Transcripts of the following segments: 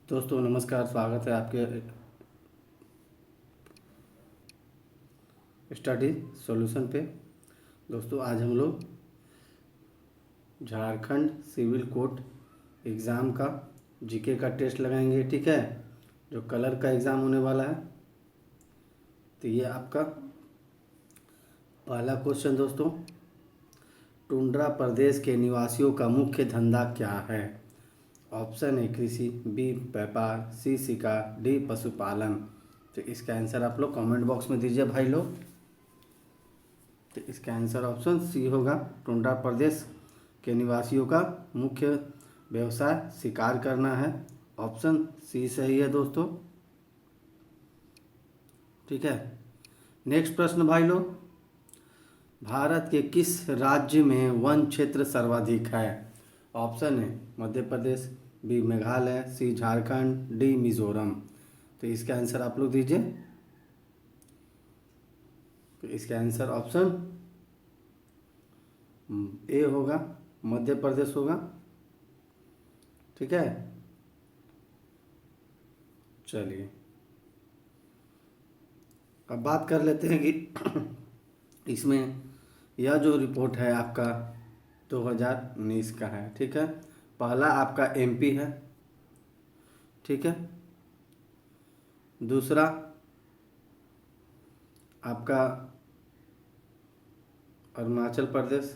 दोस्तों नमस्कार, स्वागत है आपके स्टडी सॉल्यूशन पे। दोस्तों आज हम लोग झारखंड सिविल कोर्ट एग्ज़ाम का जीके का टेस्ट लगाएंगे, ठीक है। जो कलर का एग्ज़ाम होने वाला है। तो ये आपका पहला क्वेश्चन दोस्तों, टुंड्रा प्रदेश के निवासियों का मुख्य धंधा क्या है? ऑप्शन ए कृषि, बी व्यापार, सी शिकार, डी पशुपालन। तो इसका आंसर आप लोग कमेंट बॉक्स में दीजिए भाई लोग। तो इसका आंसर ऑप्शन सी होगा। टुंड्रा प्रदेश के निवासियों का मुख्य व्यवसाय शिकार करना है। ऑप्शन सी सही है दोस्तों, ठीक है। नेक्स्ट प्रश्न भाई लोग, भारत के किस राज्य में वन क्षेत्र सर्वाधिक है? ऑप्शन है मध्य प्रदेश, बी मेघालय, सी झारखंड, डी मिजोरम। तो इसका आंसर आप लोग दीजिए। तो इसका आंसर ऑप्शन ए होगा, मध्य प्रदेश होगा, ठीक है। चलिए अब बात कर लेते हैं कि इसमें यह जो रिपोर्ट है आपका 2019 का है, ठीक है। पहला आपका एमपी है, ठीक है। दूसरा आपका अरुणाचल प्रदेश,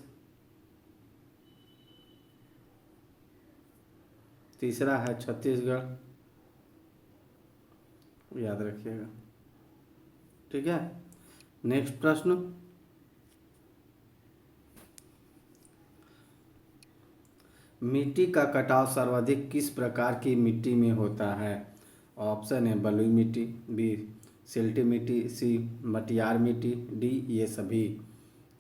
तीसरा है छत्तीसगढ़, याद रखिएगा, ठीक है। नेक्स्ट प्रश्न, मिट्टी का कटाव सर्वाधिक किस प्रकार की मिट्टी में होता है? ऑप्शन है बलुई मिट्टी, बी सिल्टी मिट्टी, सी मटियार मिट्टी, डी ये सभी।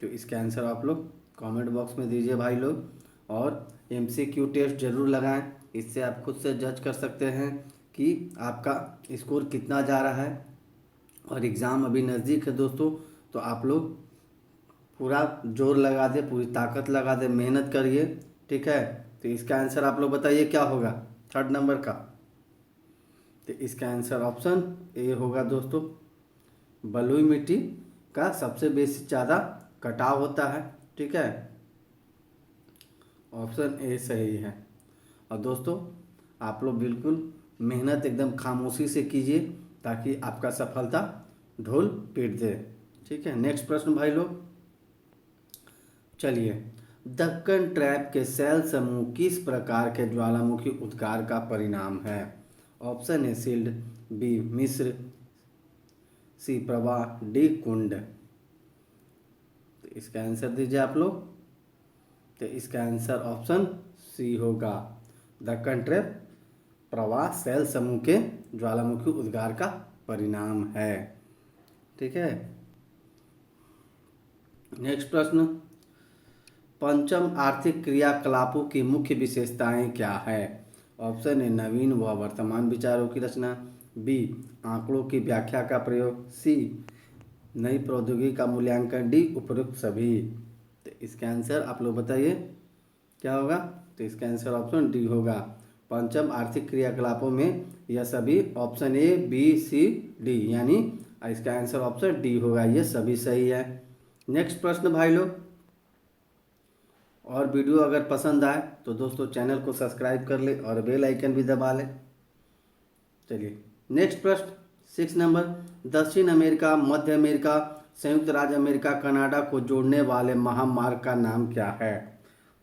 तो इसका आंसर आप लोग कमेंट बॉक्स में दीजिए भाई लोग। और एमसीक्यू टेस्ट जरूर लगाएं, इससे आप खुद से जज कर सकते हैं कि आपका स्कोर कितना जा रहा है। और एग्ज़ाम अभी नज़दीक है दोस्तों, तो आप लोग पूरा जोर लगा दे, पूरी ताकत लगा दे, मेहनत करिए, ठीक है। तो इसका आंसर आप लोग बताइए क्या होगा थर्ड नंबर का? तो इसका आंसर ऑप्शन ए होगा दोस्तों। बलुई मिट्टी का सबसे बेसी ज़्यादा कटाव होता है, ठीक है। ऑप्शन ए सही है। और दोस्तों आप लोग बिल्कुल मेहनत एकदम खामोशी से कीजिए ताकि आपका सफलता ढोल पीट दे, ठीक है। नेक्स्ट प्रश्न भाई लोग, चलिए, दक्कन ट्रैप के सेल समूह किस प्रकार के ज्वालामुखी उद्गार का परिणाम है? ऑप्शन ए शिल्ड, बी मिश्र, सी प्रवाह, डी कुंड। तो इसका आंसर दीजिए आप लोग। तो इसका आंसर ऑप्शन सी होगा, दक्कन ट्रैप प्रवाह सेल समूह के ज्वालामुखी उद्गार का परिणाम है, ठीक है। नेक्स्ट प्रश्न, पंचम आर्थिक क्रियाकलापों की मुख्य विशेषताएं क्या है? ऑप्शन ए नवीन व वर्तमान विचारों की रचना, बी आंकड़ों की व्याख्या का प्रयोग, सी नई प्रौद्योगिकी का मूल्यांकन, डी उपरोक्त सभी। तो इसका आंसर आप लोग बताइए क्या होगा? तो इसका आंसर ऑप्शन डी होगा। पंचम आर्थिक क्रियाकलापों में यह सभी option A B C D, यानी इसका आंसर ऑप्शन डी होगा, ये सभी सही है। नेक्स्ट प्रश्न भाई लोग, और वीडियो अगर पसंद आए तो दोस्तों चैनल को सब्सक्राइब कर ले और बेल आइकन भी दबा ले। चलिए नेक्स्ट प्रश्न 6 नंबर, दक्षिण अमेरिका, मध्य अमेरिका, संयुक्त राज्य अमेरिका, कनाडा को जोड़ने वाले महामार्ग का नाम क्या है?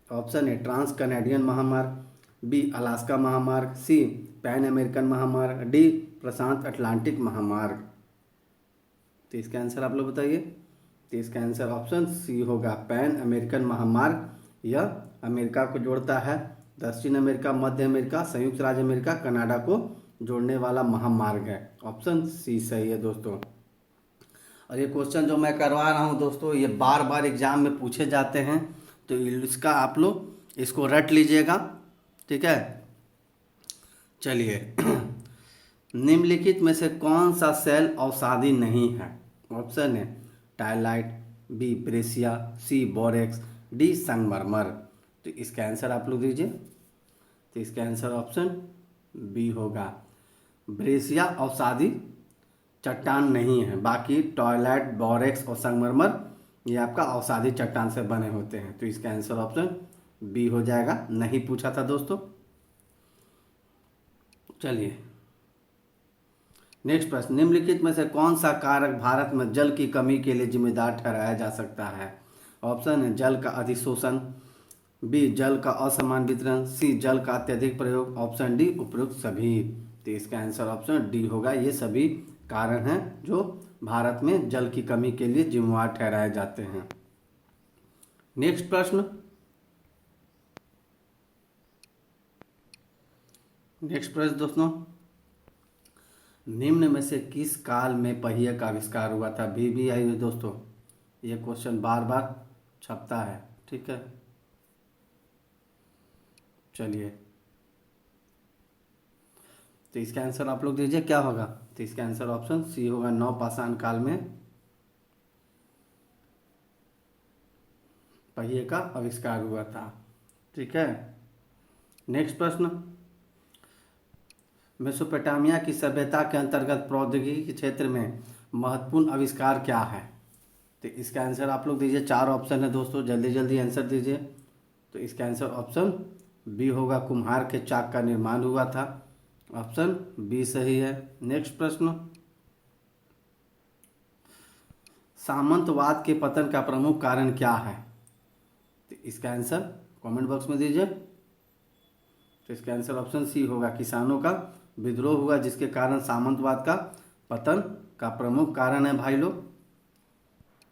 ऑप्शन ए ट्रांस कनाडियन महामार्ग, बी अलास्का महामार्ग, सी पैन अमेरिकन महामार्ग, डी प्रशांत अटलांटिक महामार्ग। तो इसका आंसर आप लोग बताइए। तो इसका आंसर ऑप्शन सी होगा, पैन अमेरिकन महामार्ग। यह अमेरिका को जोड़ता है, दक्षिण अमेरिका, मध्य अमेरिका, संयुक्त राज्य अमेरिका, कनाडा को जोड़ने वाला महामार्ग है। ऑप्शन सी सही है दोस्तों। और ये क्वेश्चन जो मैं करवा रहा हूँ दोस्तों, ये बार बार एग्जाम में पूछे जाते हैं, तो इसका आप लोग इसको रट लीजिएगा, ठीक है। चलिए निम्नलिखित में से कौन सा सेल अवसादी नहीं है? ऑप्शन है टाइलाइट, बी ब्रेसिया, सी बोरेक्स, डी संगमरमर। तो इसका आंसर आप लोग दीजिए। तो इसका आंसर ऑप्शन बी होगा। ब्रेसिया अवसादी चट्टान नहीं है, बाकी टॉयलेट, बोरेक्स और संगमरमर ये आपका अवसादी चट्टान से बने होते हैं। तो इसका आंसर ऑप्शन बी हो जाएगा, नहीं पूछा था दोस्तों। चलिए नेक्स्ट प्रश्न, निम्नलिखित में से कौन सा कारक भारत में जल की कमी के लिए जिम्मेदार ठहराया जा सकता है? ऑप्शन है जल का अधिशोषण, बी जल का असमान वितरण, सी जल का अत्यधिक प्रयोग, ऑप्शन डी उपयुक्त सभी। तो इसका आंसर ऑप्शन डी होगा, ये सभी कारण हैं जो भारत में जल की कमी के लिए जिम्मेदार ठहराए जाते हैं। नेक्स्ट प्रश्न, दोस्तों, निम्न में से किस काल में पहिए का आविष्कार हुआ था? भी आई हुई दोस्तों, ये क्वेश्चन बार बार छपता है, ठीक है। चलिए तो इसका आंसर आप लोग दीजिए क्या होगा? तो इसका आंसर ऑप्शन सी होगा, नवपाषाण काल में पहिए का आविष्कार हुआ था, ठीक है। नेक्स्ट प्रश्न, मेसोपोटामिया की सभ्यता के अंतर्गत प्रौद्योगिकी के क्षेत्र में महत्वपूर्ण आविष्कार क्या है? तो इसका आंसर आप लोग दीजिए, 4 ऑप्शन है दोस्तों, जल्दी जल्दी आंसर दीजिए। तो इसका आंसर ऑप्शन बी होगा, कुम्हार के चाक का निर्माण हुआ था, ऑप्शन बी सही है। नेक्स्ट प्रश्न, सामंतवाद के पतन का प्रमुख कारण क्या है? तो इसका आंसर कमेंट बॉक्स में दीजिए। तो इसका आंसर ऑप्शन सी होगा, किसानों का विद्रोह हुआ जिसके कारण सामंतवाद का पतन का प्रमुख कारण है भाई लोग।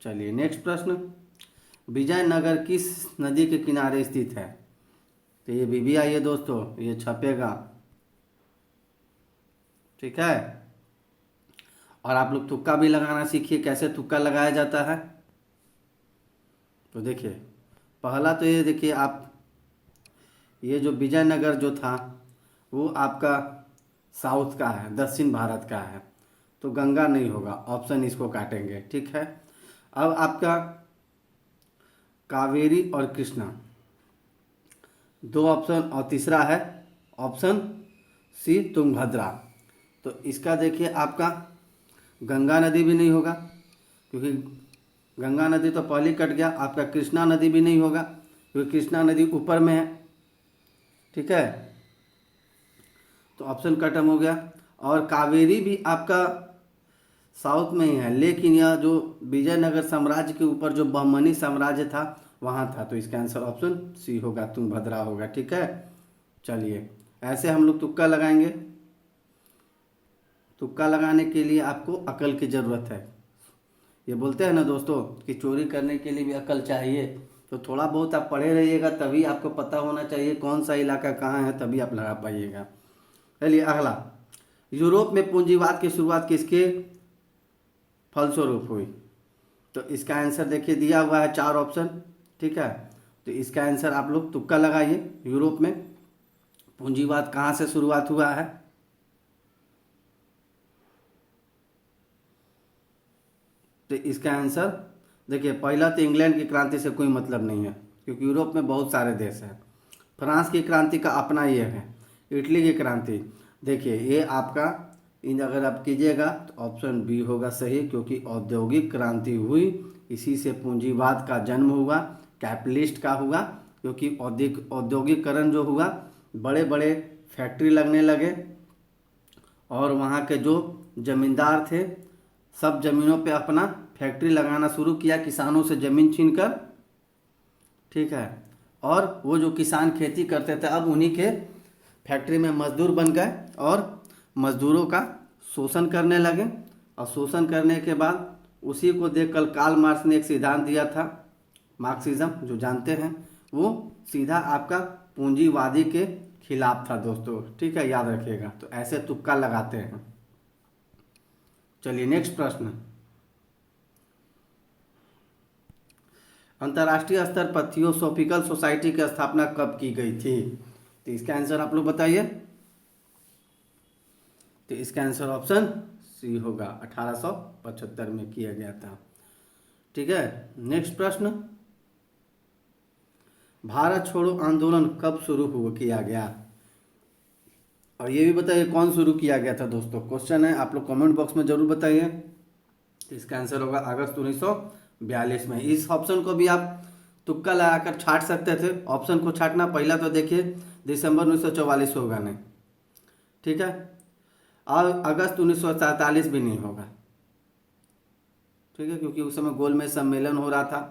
चलिए नेक्स्ट प्रश्न, विजयनगर किस नदी के किनारे स्थित है? तो ये भी आई है दोस्तों, ये छपेगा, ठीक है। और आप लोग तुक्का भी लगाना सीखिए, कैसे तुक्का लगाया जाता है। तो देखिए पहला तो ये देखिए आप, ये जो विजयनगर जो था वो आपका साउथ का है, दक्षिण भारत का है, तो गंगा नहीं होगा, ऑप्शन इसको काटेंगे, ठीक है। अब आपका कावेरी और कृष्णा, 2 ऑप्शन, और तीसरा है ऑप्शन सी तुंगभद्रा। तो इसका देखिए आपका गंगा नदी भी नहीं होगा, क्योंकि गंगा नदी तो पहले कट गया। आपका कृष्णा नदी भी नहीं होगा, क्योंकि कृष्णा नदी ऊपर में है, ठीक है, तो ऑप्शन खत्म हो गया। और कावेरी भी आपका साउथ में ही है, लेकिन यह जो विजयनगर साम्राज्य के ऊपर जो बहमनी साम्राज्य था वहाँ था, तो इसका आंसर ऑप्शन सी होगा, तुंगभद्रा होगा, ठीक है। चलिए ऐसे हम लोग तुक्का लगाएंगे। तुक्का लगाने के लिए आपको अकल की ज़रूरत है। ये बोलते हैं ना दोस्तों कि चोरी करने के लिए भी अकल चाहिए, तो थोड़ा बहुत आप पढ़े रहिएगा, तभी आपको पता होना चाहिए कौन सा इलाका कहाँ है, तभी आप लगा पाइएगा। चलिए अगला, यूरोप में पूंजीवाद की शुरुआत किसके फलस्वरूप हुई? तो इसका आंसर देखिए दिया हुआ है 4 ऑप्शन, ठीक है। तो इसका आंसर आप लोग तुक्का लगाइए, यूरोप में पूंजीवाद कहाँ से शुरुआत हुआ है? तो इसका आंसर देखिए, पहला तो इंग्लैंड की क्रांति से कोई मतलब नहीं है, क्योंकि यूरोप में बहुत सारे देश हैं। फ्रांस की क्रांति का अपना ये है, इटली की क्रांति, देखिए ये आपका इन अगर आप कीजिएगा तो ऑप्शन बी होगा सही, क्योंकि औद्योगिक क्रांति हुई, इसी से पूंजीवाद का जन्म हुआ, कैपिटलिस्ट का हुआ, क्योंकि औद्योगिकरण जो हुआ, बड़े बड़े फैक्ट्री लगने लगे, और वहाँ के जो जमींदार थे सब जमीनों पे अपना फैक्ट्री लगाना शुरू किया, किसानों से ज़मीन छीनकर, ठीक है। और वो जो किसान खेती करते थे अब उन्हीं के फैक्ट्री में मजदूर बन गए, और मजदूरों का शोषण करने लगे, और शोषण करने के बाद उसी को देखकर कार्ल मार्क्स ने एक सिद्धांत दिया था, मार्क्सिज्म जो जानते हैं, वो सीधा आपका पूंजीवादी के खिलाफ था दोस्तों, ठीक है, याद रखिएगा। तो ऐसे तुक्का लगाते हैं। चलिए नेक्स्ट प्रश्न, अंतर्राष्ट्रीय स्तर पर थियोसॉफिकल सोसाइटी की स्थापना कब की गई थी? तो इसका आंसर आप लोग बताइए। तो इसका आंसर ऑप्शन सी होगा, 1875 में किया गया था, ठीक है। नेक्स्ट प्रश्न, भारत छोड़ो आंदोलन कब शुरू किया गया? और ये भी बताइए कौन शुरू किया गया था दोस्तों, क्वेश्चन है, आप लोग कमेंट बॉक्स में जरूर बताइए। तो इसका आंसर होगा अगस्त 1942 में। इस ऑप्शन को भी आप तुक्का लगाकर छाट सकते थे, ऑप्शन को छाटना पहला तो देखिए दिसंबर 1944 होगा नहीं, ठीक है, और अगस्त 1947 भी नहीं होगा, ठीक है, क्योंकि उस समय गोलमेज सम्मेलन हो रहा था,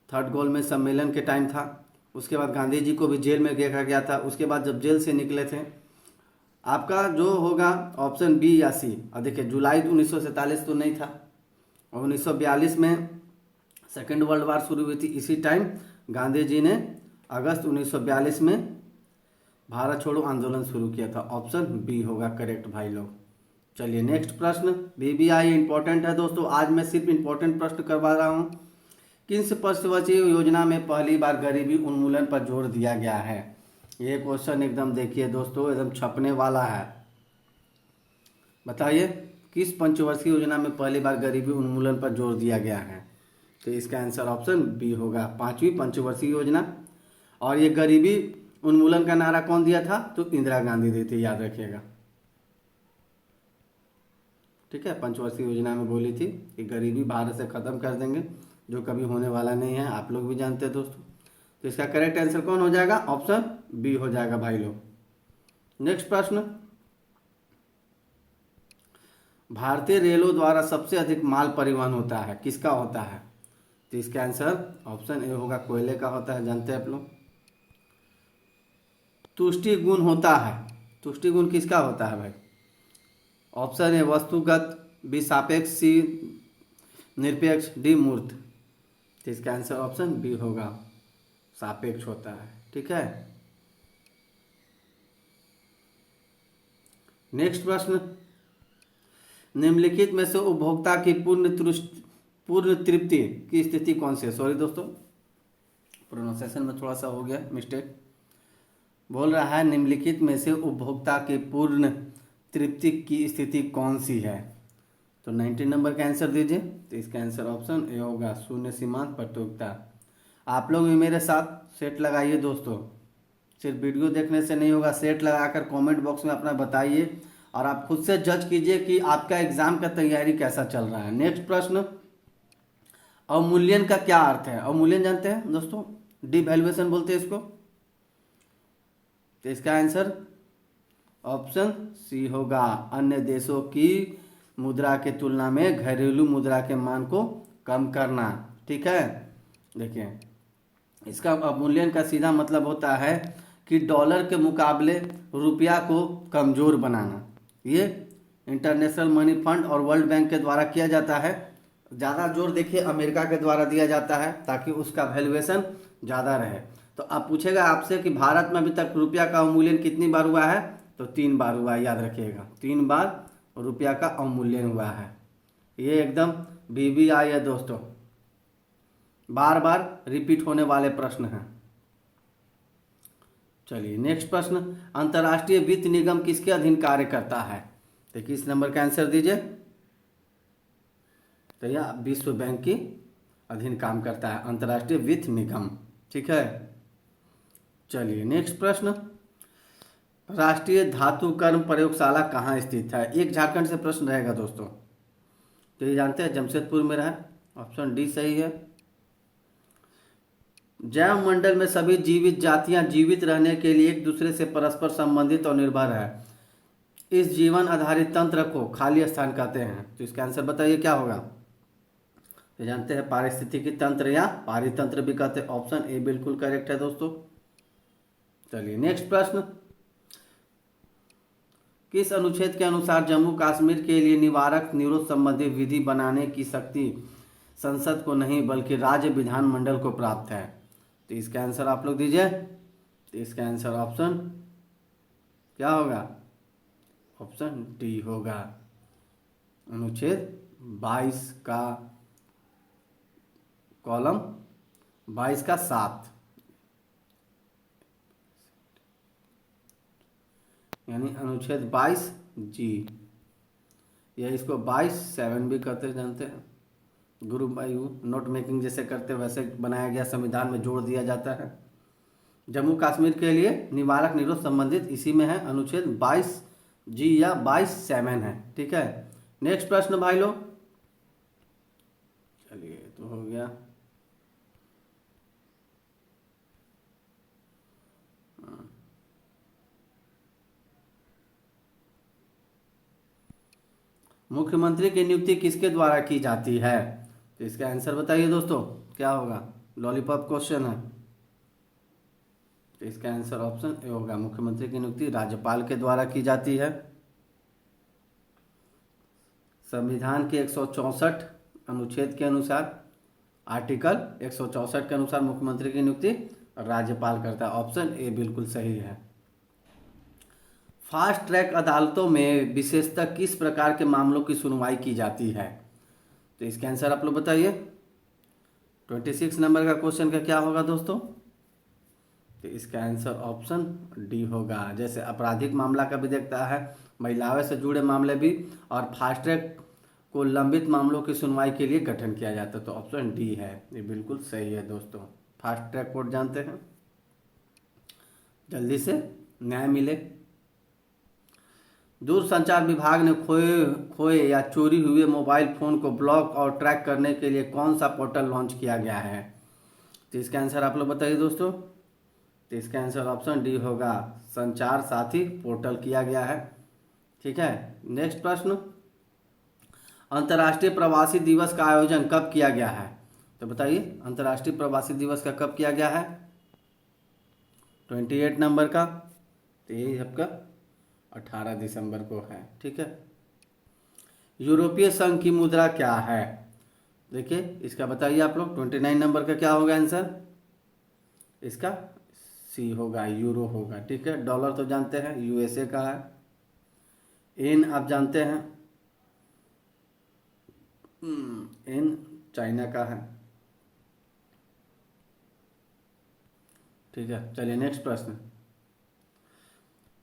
थर्ड गोलमेज सम्मेलन के टाइम था। उसके बाद गांधी जी को भी जेल में देखा गया था, उसके बाद जब जेल से निकले थे। आपका जो होगा ऑप्शन बी या सी। और देखिए जुलाई 1947 तो नहीं था, और 1942 में सेकेंड वर्ल्ड वार शुरू हुई थी, इसी टाइम गांधी जी ने अगस्त 1942 में भारत छोड़ो आंदोलन शुरू किया था। ऑप्शन बी होगा करेक्ट भाई लोग। चलिए नेक्स्ट प्रश्न, बीबीआई इंपॉर्टेंट है दोस्तों, आज मैं सिर्फ इंपॉर्टेंट प्रश्न करवा रहा हूँ। किस पंचवर्षीय योजना में पहली बार गरीबी उन्मूलन पर जोर दिया गया है? ये क्वेश्चन एकदम देखिए दोस्तों, एकदम छपने वाला है। बताइए किस पंचवर्षीय योजना में पहली बार गरीबी उन्मूलन पर जोर दिया गया है? तो इसका आंसर ऑप्शन बी होगा, 5वीं पंचवर्षीय योजना। और ये गरीबी उन्मूलन का नारा कौन दिया था? तो इंदिरा गांधी दी थी, याद रखिएगा, ठीक है। पंचवर्षीय योजना में बोली थी कि गरीबी भारत से खत्म कर देंगे, जो कभी होने वाला नहीं है, आप लोग भी जानते हैं दोस्तों। तो इसका करेक्ट आंसर कौन हो जाएगा? ऑप्शन बी हो जाएगा भाई लोग। नेक्स्ट प्रश्न, भारतीय रेलों द्वारा सबसे अधिक माल परिवहन होता है, किसका होता है? तो इसका आंसर ऑप्शन ए होगा, कोयले का होता है, जानते हैं आप लोग। तुष्टि गुण होता है, तुष्टि गुण किसका होता है भाई? ऑप्शन ए वस्तुगत, बी सापेक्ष, सी निरपेक्ष, डी मूर्त। तो इसका आंसर ऑप्शन बी होगा, सापेक्ष होता है, ठीक है। नेक्स्ट प्रश्न, निम्नलिखित में से उपभोक्ता की पूर्ण तृप्ति की स्थिति कौन सी है? सॉरी दोस्तों, प्रोनाउंसिएशन में थोड़ा सा हो गया मिस्टेक। बोल रहा है निम्नलिखित में से उपभोक्ता की पूर्ण तृप्ति की स्थिति कौन सी है? तो 19 नंबर का आंसर दीजिए। तो इसका आंसर ऑप्शन ए होगा, शून्य सीमांत प्रतियोगिता। आप लोग भी मेरे साथ सेट लगाइए दोस्तों, सिर्फ वीडियो देखने से नहीं होगा, सेट लगाकर कमेंट बॉक्स में अपना बताइए, और आप खुद से जज कीजिए कि आपका एग्जाम का तैयारी कैसा चल रहा है। नेक्स्ट प्रश्न, अवमूल्यन का क्या अर्थ है? अवमूल्यन जानते हैं दोस्तों, डिवैल्यूएशन बोलते हैं इसको। तो इसका आंसर ऑप्शन सी होगा, अन्य देशों की मुद्रा के तुलना में घरेलू मुद्रा के मान को कम करना, ठीक है। देखिए इसका अवमूल्यन का सीधा मतलब होता है कि डॉलर के मुकाबले रुपया को कमज़ोर बनाना। ये इंटरनेशनल मनी फंड और वर्ल्ड बैंक के द्वारा किया जाता है। ज़्यादा जोर देखिए अमेरिका के द्वारा दिया जाता है, ताकि उसका वैल्यूएशन ज़्यादा रहे। तो अब पूछेगा आपसे कि भारत में अभी तक रुपया का अवमूल्यन कितनी बार हुआ है? तो 3 बार हुआ है, याद रखिएगा, 3 बार रुपया का अवमूल्यन हुआ है। ये एकदम बीबीआई है दोस्तों, बार बार रिपीट होने वाले प्रश्न हैं। चलिए नेक्स्ट प्रश्न, अंतर्राष्ट्रीय वित्त निगम किसके अधीन कार्य करता है? तो किस नंबर का आंसर दीजिए। तो यह विश्व बैंक के अधीन काम करता है अंतर्राष्ट्रीय वित्त निगम, ठीक है। चलिए नेक्स्ट प्रश्न, राष्ट्रीय धातु कर्म प्रयोगशाला कहाँ स्थित है? एक झारखंड से प्रश्न रहेगा दोस्तों। तो ये जानते हैं जमशेदपुर में रहा, ऑप्शन डी सही है। जैव मंडल में सभी जीवित जातियां जीवित रहने के लिए एक दूसरे से परस्पर संबंधित और निर्भर है। इस जीवन आधारित तंत्र को खाली स्थान कहते हैं। तो इसका आंसर बताइए क्या होगा? तो जानते हैं पारिस्थितिकी तंत्र या पारितंत्र भी कहते हैं। ऑप्शन ए बिल्कुल करेक्ट है दोस्तों। चलिए नेक्स्ट प्रश्न, किस अनुच्छेद के अनुसार जम्मू कश्मीर के लिए निवारक निरोध संबंधी विधि बनाने की शक्ति संसद को नहीं बल्कि राज्य विधानमंडल को प्राप्त है? तो इसका आंसर आप लोग दीजिए। तो इसका आंसर ऑप्शन क्या होगा? ऑप्शन डी होगा, अनुच्छेद 22 का कॉलम 22 का 7, यानी अनुच्छेद 22 जी, या इसको 22(7) भी कहते जानते हैं। ग्रुप बाई नोट मेकिंग जैसे करते वैसे बनाया गया, संविधान में जोड़ दिया जाता है। जम्मू कश्मीर के लिए निवारक निरोध संबंधित इसी में है, अनुच्छेद 22G या 22(7) है। ठीक है, नेक्स्ट प्रश्न भाई लोग, चलिए तो हो गया। मुख्यमंत्री की नियुक्ति किसके द्वारा की जाती है? तो इसका आंसर बताइए दोस्तों, क्या होगा? लॉलीपॉप क्वेश्चन है, तो इसका आंसर ऑप्शन ए होगा। मुख्यमंत्री की नियुक्ति राज्यपाल के द्वारा की जाती है। संविधान के 164 अनुच्छेद के अनुसार, आर्टिकल 164 के अनुसार मुख्यमंत्री की नियुक्ति राज्यपाल करता है। ऑप्शन ए बिल्कुल सही है। फास्ट ट्रैक अदालतों में विशेषतः किस प्रकार के मामलों की सुनवाई की जाती है? तो इसका आंसर आप लोग बताइए। 26 नंबर का क्वेश्चन का क्या होगा दोस्तों? तो इसका आंसर ऑप्शन डी होगा। जैसे आपराधिक मामला का भी देखता है, महिलाओं से जुड़े मामले भी, और फास्ट ट्रैक को लंबित मामलों की सुनवाई के लिए गठन किया जाता है। तो ऑप्शन डी है, ये बिल्कुल सही है दोस्तों। फास्ट ट्रैक कोर्ट जानते हैं, जल्दी से न्याय मिले। दूरसंचार विभाग ने खोए या चोरी हुए मोबाइल फ़ोन को ब्लॉक और ट्रैक करने के लिए कौन सा पोर्टल लॉन्च किया गया है? तो इसका आंसर आप लोग बताइए दोस्तों। तो इसका आंसर ऑप्शन डी होगा, संचार साथी पोर्टल किया गया है। ठीक है, नेक्स्ट प्रश्न, अंतर्राष्ट्रीय प्रवासी दिवस का आयोजन कब किया गया है? तो बताइए, अंतर्राष्ट्रीय प्रवासी दिवस का कब किया गया है? 28 नंबर का, तो यही आपका 18 दिसंबर को है। ठीक है, यूरोपीय संघ की मुद्रा क्या है? देखिए इसका बताइए आप लोग। 29 नंबर का क्या होगा आंसर? इसका सी होगा, यूरो होगा। ठीक है, डॉलर तो जानते हैं यूएसए का है, एन आप जानते हैं, एन चाइना का है। ठीक है, चलिए नेक्स्ट प्रश्न,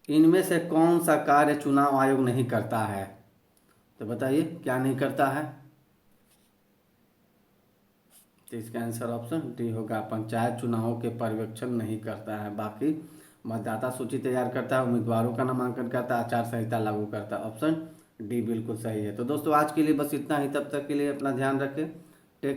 इनमें से कौन सा कार्य चुनाव आयोग नहीं करता है? तो बताइए क्या नहीं करता है? तो इसका आंसर ऑप्शन डी होगा, पंचायत चुनावों के पर्यवेक्षण नहीं करता है। बाकी मतदाता सूची तैयार करता है, उम्मीदवारों का नामांकन करता है, आचार संहिता लागू करता है। ऑप्शन डी बिल्कुल सही है। तो दोस्तों आज के लिए बस इतना ही, तब तक के लिए अपना ध्यान रखें।